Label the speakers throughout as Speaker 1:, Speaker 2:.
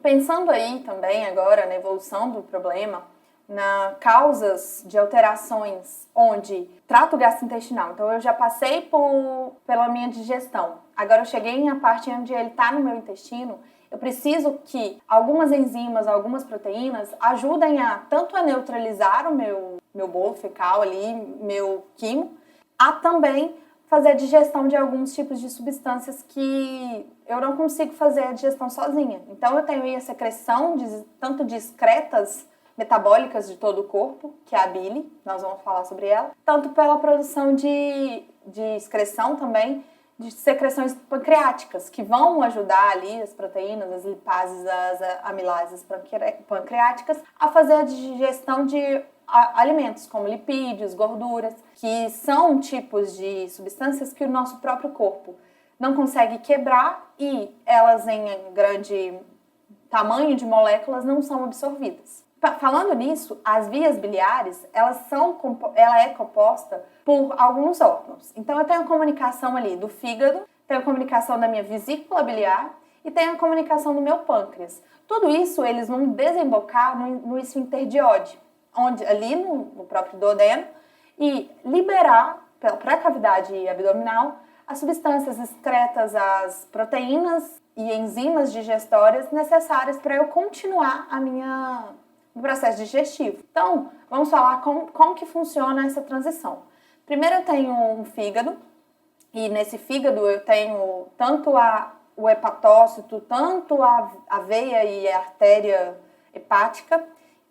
Speaker 1: pensando aí também agora na evolução do problema, na causas de alterações onde trato o gastrointestinal. Então eu já passei pela minha digestão. Agora eu cheguei na parte onde ele está no meu intestino. Eu preciso que algumas enzimas, algumas proteínas ajudem tanto a neutralizar o meu bolo fecal ali, meu quimo, a também fazer a digestão de alguns tipos de substâncias que eu não consigo fazer a digestão sozinha. Então eu tenho aí a secreção tanto de excretas metabólicas de todo o corpo, que é a bile, nós vamos falar sobre ela, tanto pela produção de excreção também, de secreções pancreáticas, que vão ajudar ali as proteínas, as lipases, as amilases pancreáticas a fazer a digestão de alimentos, como lipídios, gorduras, que são tipos de substâncias que o nosso próprio corpo não consegue quebrar e elas em grande tamanho de moléculas não são absorvidas. Falando nisso, as vias biliares, ela é composta por alguns órgãos. Então eu tenho a comunicação ali do fígado, tenho a comunicação da minha vesícula biliar e tenho a comunicação do meu pâncreas. Tudo isso eles vão desembocar no esfíncter de Oddi, onde ali no próprio duodeno, e liberar para a cavidade abdominal as substâncias excretas, as proteínas e enzimas digestórias necessárias para eu continuar o processo digestivo. Então, vamos falar como que funciona essa transição. Primeiro eu tenho um fígado, e nesse fígado eu tenho tanto o hepatócito, tanto a veia e a artéria hepática,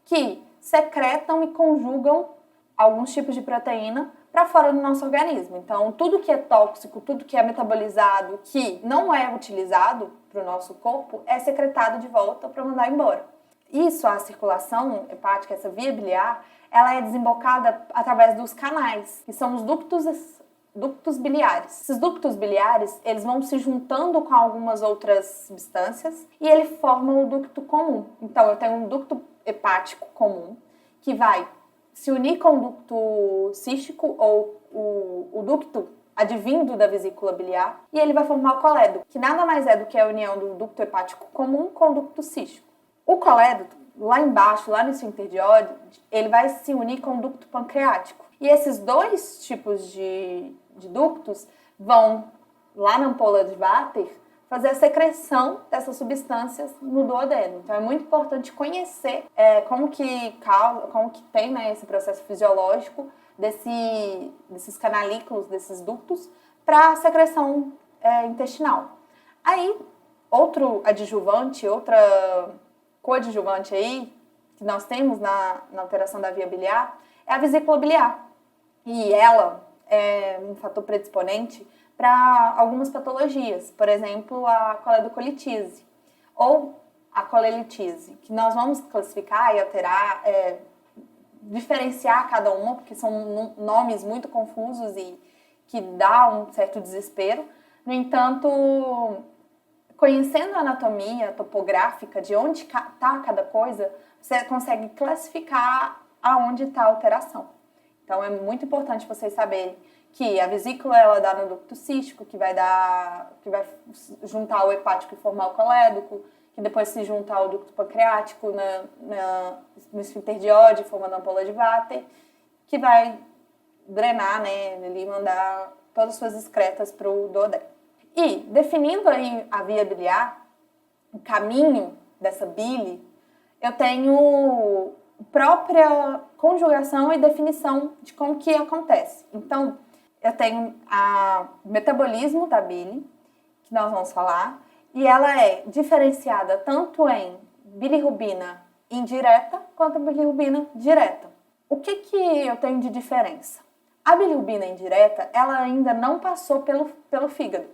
Speaker 1: que secretam e conjugam alguns tipos de proteína para fora do nosso organismo. Então, tudo que é tóxico, tudo que é metabolizado, que não é utilizado para o nosso corpo, é secretado de volta para mandar embora. Isso, a circulação hepática, essa via biliar, ela é desembocada através dos canais, que são os ductos biliares. Esses ductos biliares, eles vão se juntando com algumas outras substâncias e ele forma o ducto comum. Então, eu tenho um ducto hepático comum, que vai se unir com o ducto cístico ou o ducto advindo da vesícula biliar, e ele vai formar o colédoco, que nada mais é do que a união do ducto hepático comum com o ducto cístico. O colédoco, lá embaixo, lá no esfíncter de Oddi, ele vai se unir com o ducto pancreático. E esses dois tipos de ductos vão, lá na ampola de Vater, fazer a secreção dessas substâncias no duodeno. Então é muito importante conhecer como que tem, né, esse processo fisiológico desses canalículos, desses ductos, para a secreção intestinal. Aí, outro adjuvante, outra coadjuvante aí, que nós temos na alteração da via biliar, é a vesícula biliar. E ela é um fator predisponente para algumas patologias, por exemplo, a coledocolitise ou a colelitise, que nós vamos classificar e alterar, diferenciar cada uma, porque são nomes muito confusos e que dá um certo desespero. No entanto, conhecendo a anatomia topográfica de onde está cada coisa, você consegue classificar aonde está a alteração. Então é muito importante vocês saberem que a vesícula ela dá no ducto cístico, que vai juntar o hepático e formar o colédoco, que depois se junta ao ducto pancreático no esfíncter de Oddi, formando a ampola de Vater, que vai drenar, né, ali, mandar todas as suas excretas para o duodeno. E, definindo aí a via biliar, o caminho dessa bile, eu tenho própria conjugação e definição de como que acontece. Então, eu tenho o metabolismo da bile, que nós vamos falar, e ela é diferenciada tanto em bilirrubina indireta quanto bilirrubina direta. O que eu tenho de diferença? A bilirrubina indireta, ela ainda não passou pelo fígado.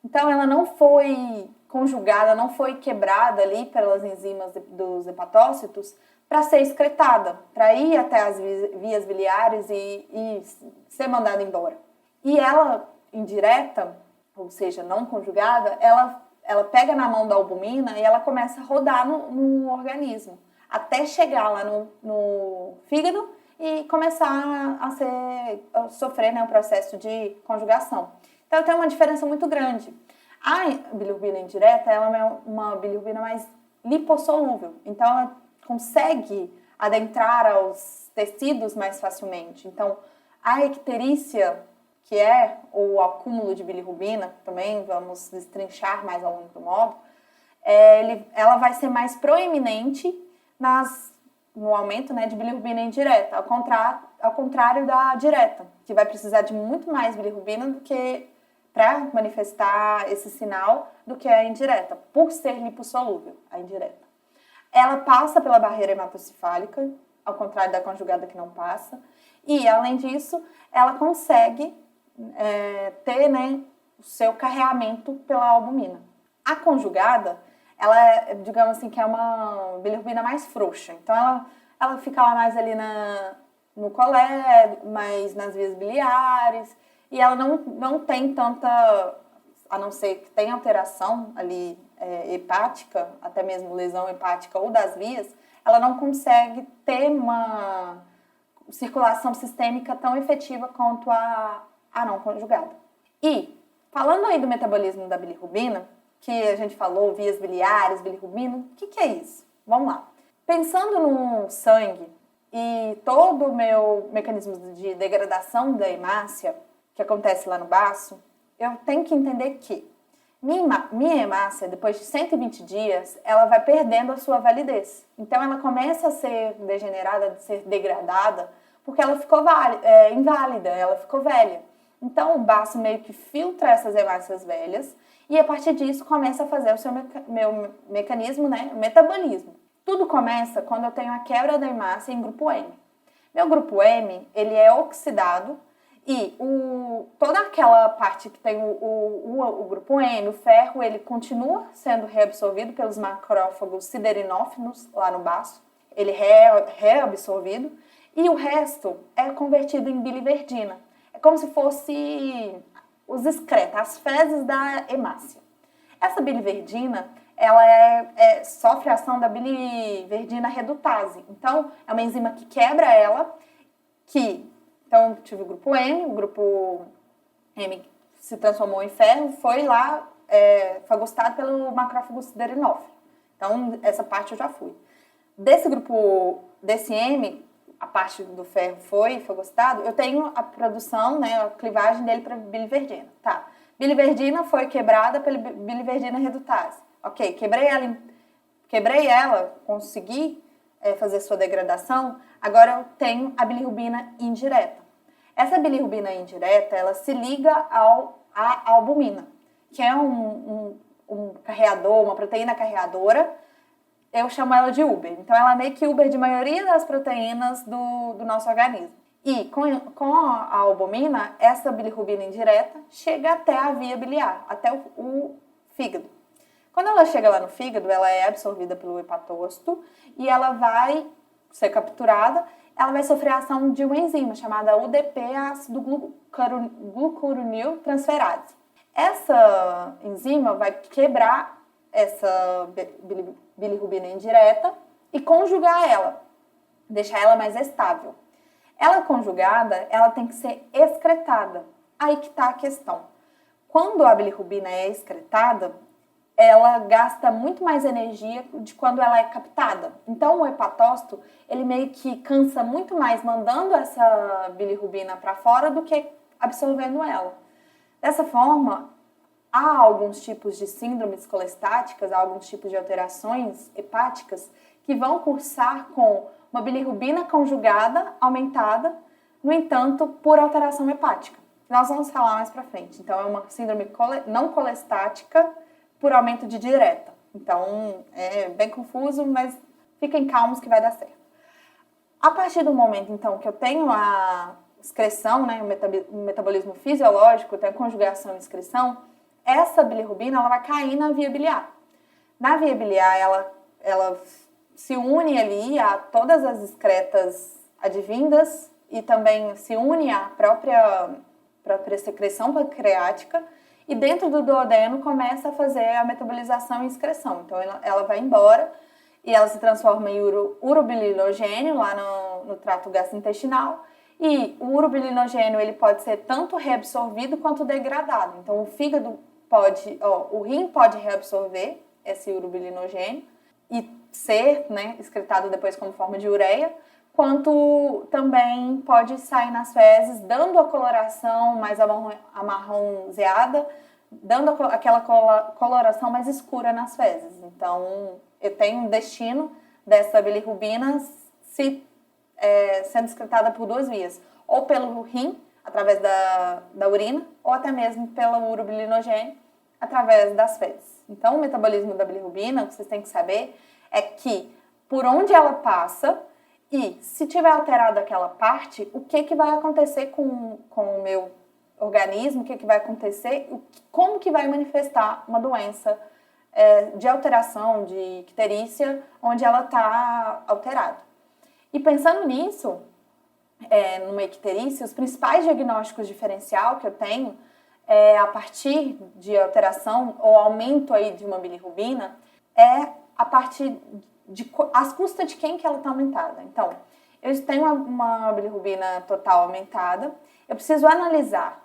Speaker 1: Então, ela não foi conjugada, não foi quebrada ali pelas enzimas dos hepatócitos para ser excretada, para ir até as vias biliares e ser mandada embora. E ela, indireta, ou seja, não conjugada, ela pega na mão da albumina e ela começa a rodar no organismo, até chegar lá no fígado e começar a sofrer, né, o processo de conjugação. Então, tem uma diferença muito grande. A bilirrubina indireta ela é uma bilirrubina mais lipossolúvel. Então, ela consegue adentrar aos tecidos mais facilmente. Então, a icterícia, que é o acúmulo de bilirrubina, também vamos destrinchar mais ao longo do módulo, ela vai ser mais proeminente no aumento, né, de bilirrubina indireta, ao contrário da direta, que vai precisar de muito mais bilirrubina do que para manifestar esse sinal do que a indireta, por ser lipossolúvel, a indireta. Ela passa pela barreira hematocefálica, ao contrário da conjugada que não passa, e, além disso, ela consegue ter, né, o seu carreamento pela albumina. A conjugada, ela é, digamos assim, que é uma bilirrubina mais frouxa. Então, ela fica lá mais ali no colé, mais nas vias biliares, e ela não tem tanta, a não ser que tenha alteração ali hepática, até mesmo lesão hepática ou das vias, ela não consegue ter uma circulação sistêmica tão efetiva quanto a não conjugada. E, falando aí do metabolismo da bilirrubina, que a gente falou, vias biliares, bilirrubina, o que é isso? Vamos lá. Pensando no sangue e todo o meu mecanismo de degradação da hemácia, que acontece lá no baço, eu tenho que entender que minha hemácia, depois de 120 dias, ela vai perdendo a sua validez. Então, ela começa a ser degenerada, a ser degradada, porque ela ficou inválida, ela ficou velha. Então, o baço meio que filtra essas hemácias velhas e, a partir disso, começa a fazer o seu meu mecanismo, né, o metabolismo. Tudo começa quando eu tenho a quebra da hemácia em grupo M. Meu grupo M, ele é oxidado e toda aquela parte que tem o grupo M, o ferro, ele continua sendo reabsorvido pelos macrófagos siderinófilos lá no baço. Ele é reabsorvido e o resto é convertido em biliverdina. É como se fosse os excretas, as fezes da hemácia. Essa biliverdina, ela sofre a ação da biliverdina redutase. Então, é uma enzima que quebra ela, então, tive o grupo M se transformou em ferro, foi lá fagocitado pelo macrófago siderinófilo. Então, essa parte eu já fui. Desse M, a parte do ferro foi fagocitado, eu tenho a produção, né, a clivagem dele para biliverdina. Tá. Biliverdina foi quebrada pela biliverdina redutase. Ok, quebrei ela, consegui fazer sua degradação, agora eu tenho a bilirrubina indireta. Essa bilirrubina indireta, ela se liga à albumina, que é um carreador, uma proteína carreadora. Eu chamo ela de Uber. Então, ela é meio que Uber de maioria das proteínas do nosso organismo. E com a albumina, essa bilirrubina indireta chega até a via biliar, até o fígado. Quando ela chega lá no fígado, ela é absorvida pelo hepatócito e ela vai ser capturada, ela vai sofrer a ação de uma enzima chamada UDP, ácido glucuronil transferase. Essa enzima vai quebrar essa bilirrubina indireta e conjugar ela, deixar ela mais estável. Ela conjugada, ela tem que ser excretada. Aí que está a questão. Quando a bilirrubina é excretada, ela gasta muito mais energia de quando ela é captada. Então, o hepatócito, ele meio que cansa muito mais mandando essa bilirrubina para fora do que absorvendo ela. Dessa forma, há alguns tipos de síndromes colestáticas, há alguns tipos de alterações hepáticas que vão cursar com uma bilirrubina conjugada, aumentada, no entanto, por alteração hepática. Nós vamos falar mais para frente. Então, é uma síndrome não colestática por aumento de direta. Então, é bem confuso, mas fiquem calmos que vai dar certo. A partir do momento, então, que eu tenho a excreção, né, o metabolismo fisiológico, eu tenho a conjugação e excreção, essa bilirrubina ela vai cair na via biliar. Na via biliar, ela se une ali a todas as excretas advindas e também se une à própria secreção pancreática e dentro do duodeno começa a fazer a metabolização e excreção. Então, ela vai embora e ela se transforma em urobilinogênio lá no trato gastrointestinal. E o urobilinogênio ele pode ser tanto reabsorvido quanto degradado. Então, o rim pode reabsorver esse urobilinogênio e ser, né, excretado depois como forma de ureia, quanto também pode sair nas fezes, dando a coloração mais amarronzeada, dando aquela coloração mais escura nas fezes. Então, eu tenho um destino dessa bilirrubina sendo excretada por duas vias, ou pelo rim, através da urina, ou até mesmo pelo urobilinogênio, através das fezes. Então, o metabolismo da bilirrubina, o que vocês têm que saber é que por onde ela passa e se tiver alterado aquela parte, o que vai acontecer com o meu organismo, o que vai acontecer, como que vai manifestar uma doença de alteração, de icterícia, onde ela está alterada. E pensando nisso, numa icterícia, os principais diagnósticos diferencial que eu tenho a partir de alteração ou aumento aí de uma bilirrubina a partir às custas de quem que ela está aumentada. Então, eu tenho uma bilirrubina total aumentada, eu preciso analisar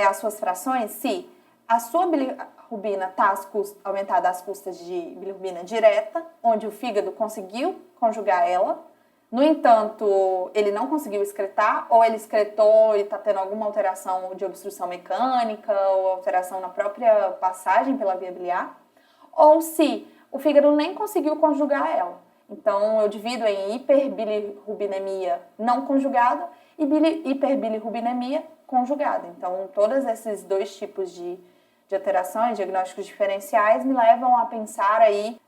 Speaker 1: as suas frações, se a sua bilirrubina está aumentada às custas de bilirrubina direta, onde o fígado conseguiu conjugar ela, no entanto, ele não conseguiu excretar, ou ele excretou e está tendo alguma alteração de obstrução mecânica, ou alteração na própria passagem pela via biliar, ou se o fígado nem conseguiu conjugar ela. Então, eu divido em hiperbilirrubinemia não conjugada e hiperbilirrubinemia conjugada. Então, todos esses dois tipos de alterações, diagnósticos diferenciais, me levam a pensar aí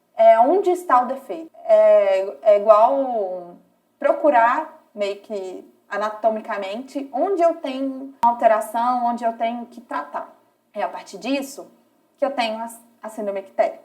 Speaker 1: onde está o defeito. É igual procurar, meio que anatomicamente, onde eu tenho uma alteração, onde eu tenho que tratar. É a partir disso que eu tenho a síndrome ictérica.